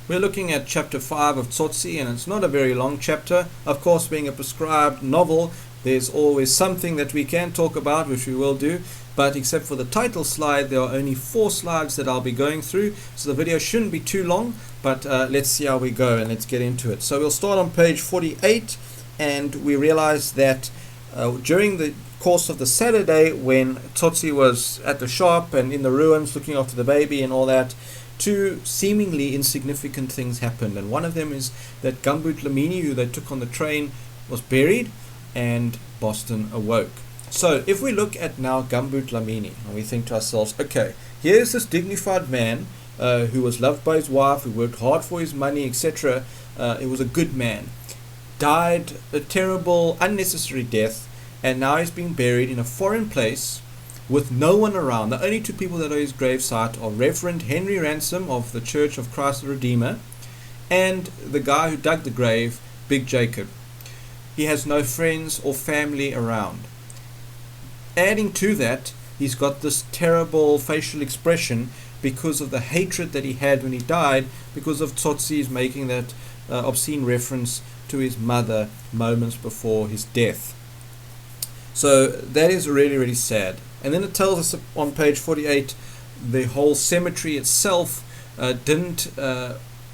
We're looking at chapter 5 of Tsotsi, and it's not a very long chapter. Of course, being a prescribed novel, there's always something that we can talk about, which we will do. But except for the title slide, there are only 4 slides that I'll be going through. So the video shouldn't be too long, but let's see how we go and let's get into it. So we'll start on page 48, and we realize that during the course of the Saturday, when Tsotsi was at the shop and in the ruins looking after the baby and all that, 2 seemingly insignificant things happened, and one of them is that Gumboot Lamini, who they took on the train, was buried, and Boston awoke. So if we look at now Gumboot Lamini, and we think to ourselves, okay, here's this dignified man who was loved by his wife, who worked hard for his money, etc. He was a good man, died a terrible, unnecessary death, and now he's being buried in a foreign place with no one around. The only 2 people that are his gravesite are Reverend Henry Ransom of the Church of Christ the Redeemer and the guy who dug the grave, Big Jacob. He has no friends or family around. Adding to that, he's got this terrible facial expression because of the hatred that he had when he died, because of Tsotsi's making that obscene reference to his mother moments before his death. So that is really, really sad. And then it tells us on page 48 the whole cemetery itself didn't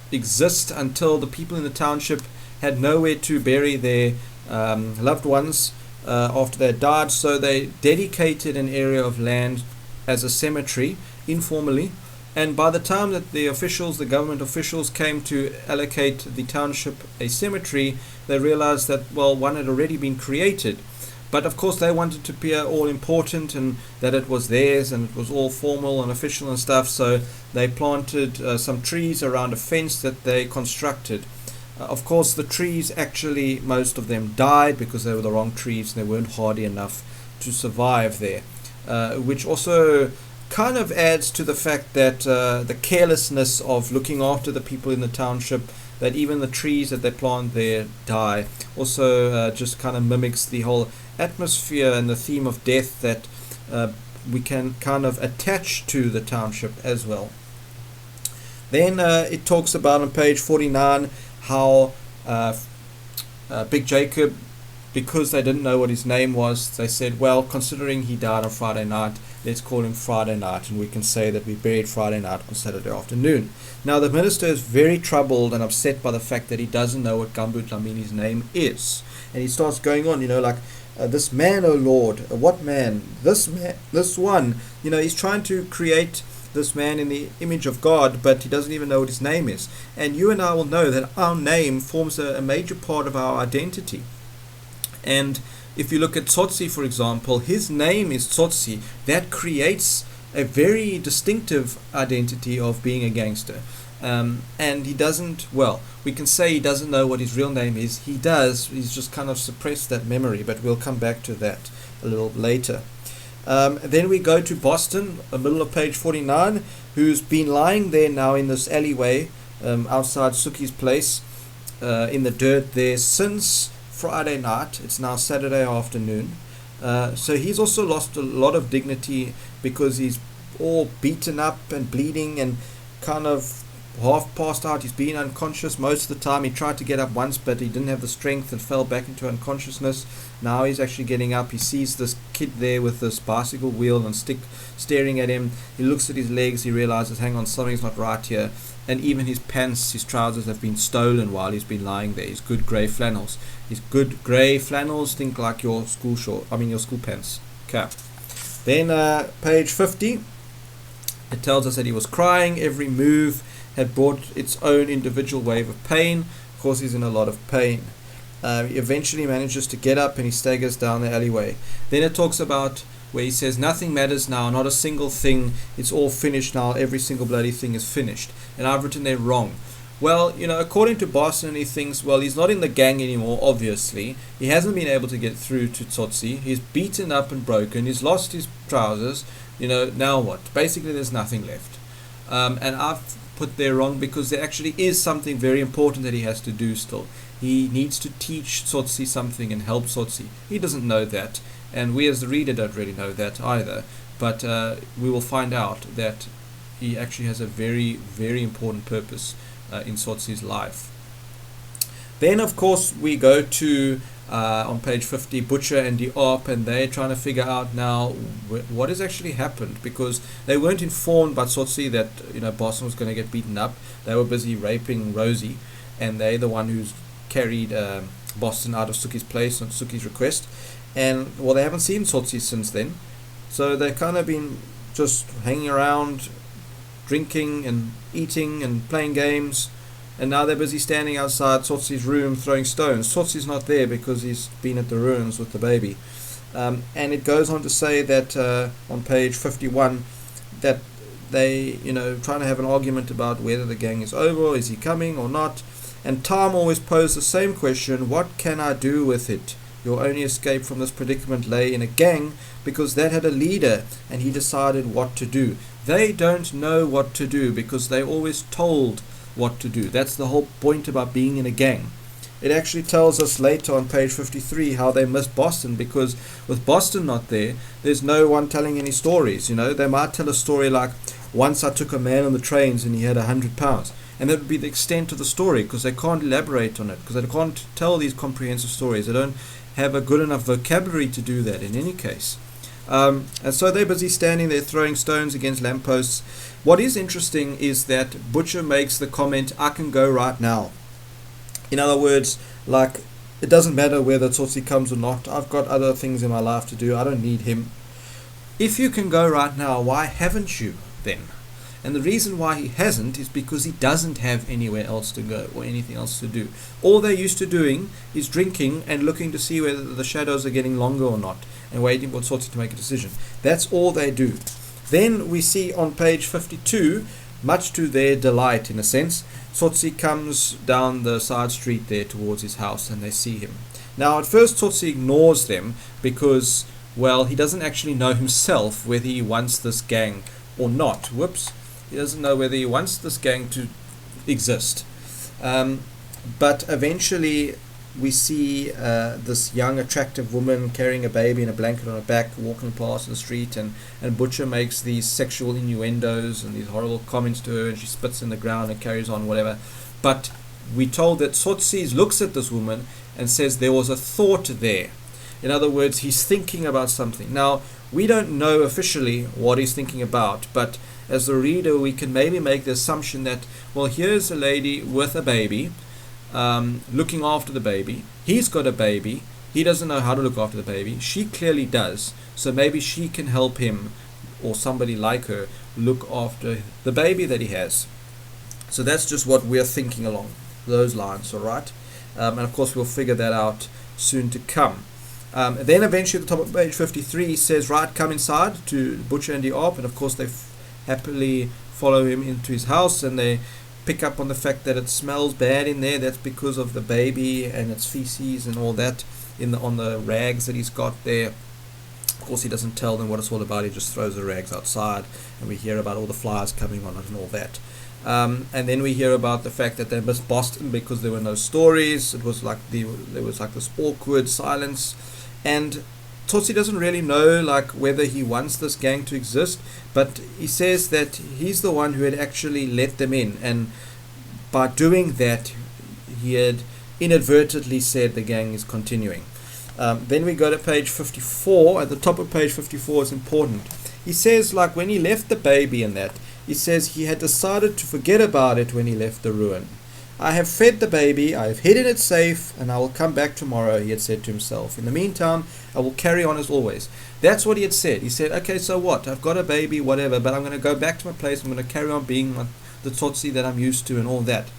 exist until the people in the township had nowhere to bury their loved ones after they died. So they dedicated an area of land as a cemetery informally. And by the time that the officials, the government officials, came to allocate the township a cemetery, they realized that, well, one had already been created. But of course they wanted to appear all important and that it was theirs and it was all formal and official and stuff, so they planted some trees around a fence that they constructed. Of course the trees actually, most of them died because they were the wrong trees and they weren't hardy enough to survive there, which also kind of adds to the fact that the carelessness of looking after the people in the township, that even the trees that they plant there die, also just kind of mimics the whole atmosphere and the theme of death that we can kind of attach to the township as well. Then it talks about on page 49 how Big Jacob, because they didn't know what his name was, they said, well, considering he died on Friday night, let's call him Friday night, and we can say that we buried Friday night on Saturday afternoon. Now the minister is very troubled and upset by the fact that he doesn't know what Gumboot Lamini's name is, and he starts going on, like, this man, oh Lord, what man? This man, this one. He's trying to create this man in the image of God, but he doesn't even know what his name is. And you and I will know that our name forms a major part of our identity. And if you look at Tsotsi, for example, his name is Tsotsi. That creates a very distinctive identity of being a gangster. And he doesn't, well, we can say he doesn't know what his real name is. He does. He's just kind of suppressed that memory, but we'll come back to that a little later. Then we go to Boston, middle of page 49, who's been lying there now in this alleyway outside Suki's place in the dirt there since Friday night. It's now Saturday afternoon. So he's also lost a lot of dignity because he's all beaten up and bleeding and kind of half passed out. He's been unconscious most of the time. He tried to get up once, but he didn't have the strength and fell back into unconsciousness. Now he's actually getting up. He sees this kid there with this bicycle wheel and stick staring at him. He looks at his legs. He realizes, hang on, something's not right here. And even his pants, his trousers have been stolen while he's been lying there. His good grey flannels. His good grey flannels, think like your school your school pants. Okay. Then page 50, it tells us that he was crying. Every move had brought its own individual wave of pain. Of course, he's in a lot of pain. He eventually manages to get up and he staggers down the alleyway. Then it talks about where he says, nothing matters now, not a single thing, it's all finished now, every single bloody thing is finished. And I've written there wrong. Well, according to Boston, he thinks, well, he's not in the gang anymore, obviously. He hasn't been able to get through to Tsotsi. He's beaten up and broken. He's lost his trousers. Now what? Basically, there's nothing left. And I've put there wrong because there actually is something very important that he has to do still. He needs to teach Tsotsi something and help Tsotsi. He doesn't know that, and we as the reader don't really know that either, but we will find out that he actually has a very, very important purpose in Tsotsi's life. Then, of course, we go to on page 50, Butcher and Diop, and they're trying to figure out now what has actually happened, because they weren't informed by Tsotsi that Boston was going to get beaten up. They were busy raping Rosie, and they're the one who's carried Boston out of Suki's place on Suki's request. And well, they haven't seen Tsotsi since then, so they've kind of been just hanging around, drinking and eating and playing games. And now they're busy standing outside Tsotsi's room throwing stones. Tsotsi's not there because he's been at the ruins with the baby. And it goes on to say that on page 51 that they, trying to have an argument about whether the gang is over, is he coming or not. And Tom always posed the same question: what can I do with it? Your only escape from this predicament lay in a gang, because that had a leader and he decided what to do. They don't know what to do because they're always told what to do. That's the whole point about being in a gang. It actually tells us later on page 53 how they missed Boston, because with Boston not there, there's no one telling any stories. They might tell a story like, once I took a man on the trains and he had 100 pounds, and that would be the extent of the story, because they can't elaborate on it, because they can't tell these comprehensive stories. They don't have a good enough vocabulary to do that in any case. And so they're busy standing there throwing stones against lampposts. What is interesting is that Butcher makes the comment, I can go right now. In other words, like, it doesn't matter whether Tsotsi comes or not. I've got other things in my life to do. I don't need him. If you can go right now, why haven't you then? And the reason why he hasn't is because he doesn't have anywhere else to go or anything else to do. All they're used to doing is drinking and looking to see whether the shadows are getting longer or not, and waiting for Tsotsi to make a decision. That's all they do. Then we see on page 52, much to their delight in a sense, Tsotsi comes down the side street there towards his house, and they see him. Now at first Tsotsi ignores them because, well, he doesn't actually know himself whether he wants this gang or not. Whoops. He doesn't know whether he wants this gang to exist. But eventually we see this young attractive woman carrying a baby and a blanket on her back walking past the street, and Butcher makes these sexual innuendos and these horrible comments to her, and she spits in the ground and carries on whatever. But we're told that Tsotsi looks at this woman and says there was a thought there. In other words, he's thinking about something. Now, we don't know officially what he's thinking about, but as the reader we can maybe make the assumption that, well, here's a lady with a baby, looking after the baby. He's got a baby. He doesn't know how to look after the baby. She clearly does. So maybe she can help him, or somebody like her, look after the baby that he has. So that's just what we're thinking along those lines, all right? And of course we'll figure that out soon to come. Then eventually at the top of page 53 he says, right, come inside, to Butcher and Diop, and of course they happily follow him into his house, and they pick up on the fact that it smells bad in there. That's because of the baby and its feces and all that on the rags that he's got there. Of course he doesn't tell them what it's all about. He just throws the rags outside, and we hear about all the flies coming on it and all that. And then we hear about the fact that they missed Boston because there were no stories. It was like there was like this awkward silence, and Tsotsi doesn't really know like whether he wants this gang to exist, but he says that he's the one who had actually let them in, and by doing that he had inadvertently said the gang is continuing. Then we go to page 54. At the top of page 54 is important. He says, like, when he left the baby and that, he says he had decided to forget about it when he left the ruin. I have fed the baby, I have hidden it safe, and I will come back tomorrow, he had said to himself. In the meantime, I will carry on as always. That's what he had said. He said, okay, so what? I've got a baby, whatever, but I'm going to go back to my place. I'm going to carry on being the Tsotsi that I'm used to and all that.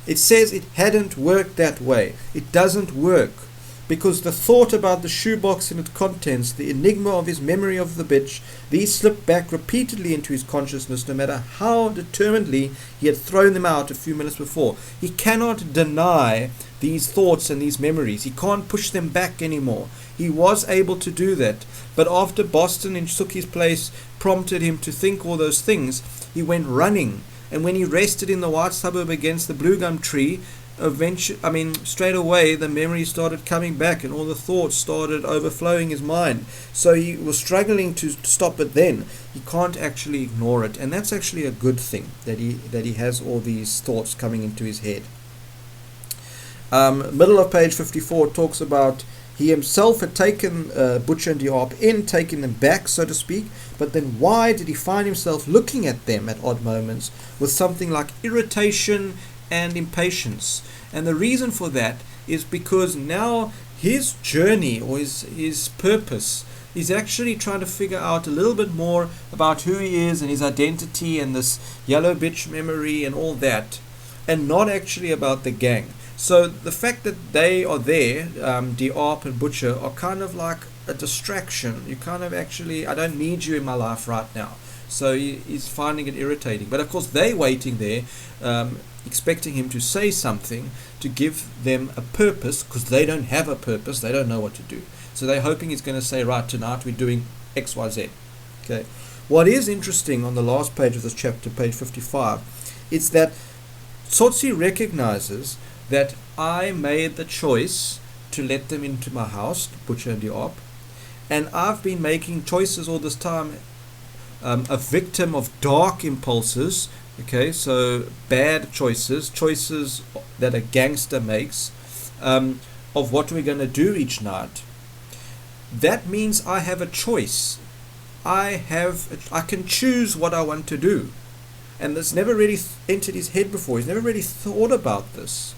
It says it hadn't worked that way. It doesn't work. Because the thought about the shoebox and its contents, the enigma of his memory of the bitch, these slipped back repeatedly into his consciousness, no matter how determinedly he had thrown them out a few minutes before. He cannot deny these thoughts and these memories. He can't push them back anymore. He was able to do that. But after Boston in Suki's place prompted him to think all those things, he went running. And when he rested in the white suburb against the blue gum tree, straight away the memory started coming back and all the thoughts started overflowing his mind. So he was struggling to stop it then. He can't actually ignore it, and that's actually a good thing, that he has all these thoughts coming into his head. Middle of page 54 talks about he himself had taken Butcher and Diop in, taken them back, so to speak, but then why did he find himself looking at them at odd moments with something like irritation and impatience? And the reason for that is because now his journey, or his purpose, is actually trying to figure out a little bit more about who he is and his identity and this yellow bitch memory and all that, and not actually about the gang. So the fact that they are there, Diop and Butcher, are kind of like a distraction. You kind of actually, I don't need you in my life right now. So he's finding it irritating. But of course they're waiting there, expecting him to say something to give them a purpose, because they don't have a purpose. They don't know what to do. So they're hoping he's going to say, right, tonight we're doing X, Y, Z. Okay. What is interesting on the last page of this chapter, page 55, is that Tsotsi recognizes that I made the choice to let them into my house, Butcher and Diop, and I've been making choices all this time, a victim of dark impulses, okay, so bad choices that a gangster makes, of what we're going to do each night. That means I have a choice. I can choose what I want to do. And this never really entered his head before. He's never really thought about this.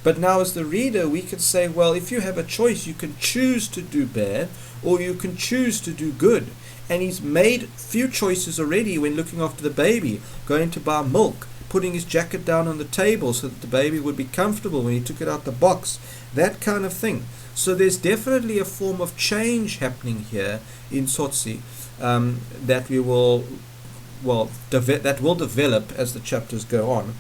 But now as the reader, we can say, well, if you have a choice, you can choose to do bad or you can choose to do good. And he's made few choices already when looking after the baby, going to buy milk, putting his jacket down on the table so that the baby would be comfortable when he took it out the box, that kind of thing. So there's definitely a form of change happening here in Tsotsi that will develop as the chapters go on.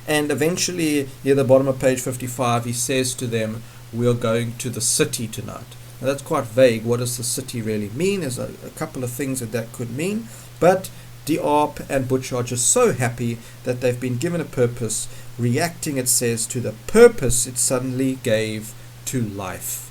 And eventually, near the bottom of page 55, he says to them, we are going to the city tonight. Now that's quite vague. What does the city really mean? There's a couple of things that could mean. But Diop and Butcher are just so happy that they've been given a purpose, reacting, it says, to the purpose it suddenly gave to life.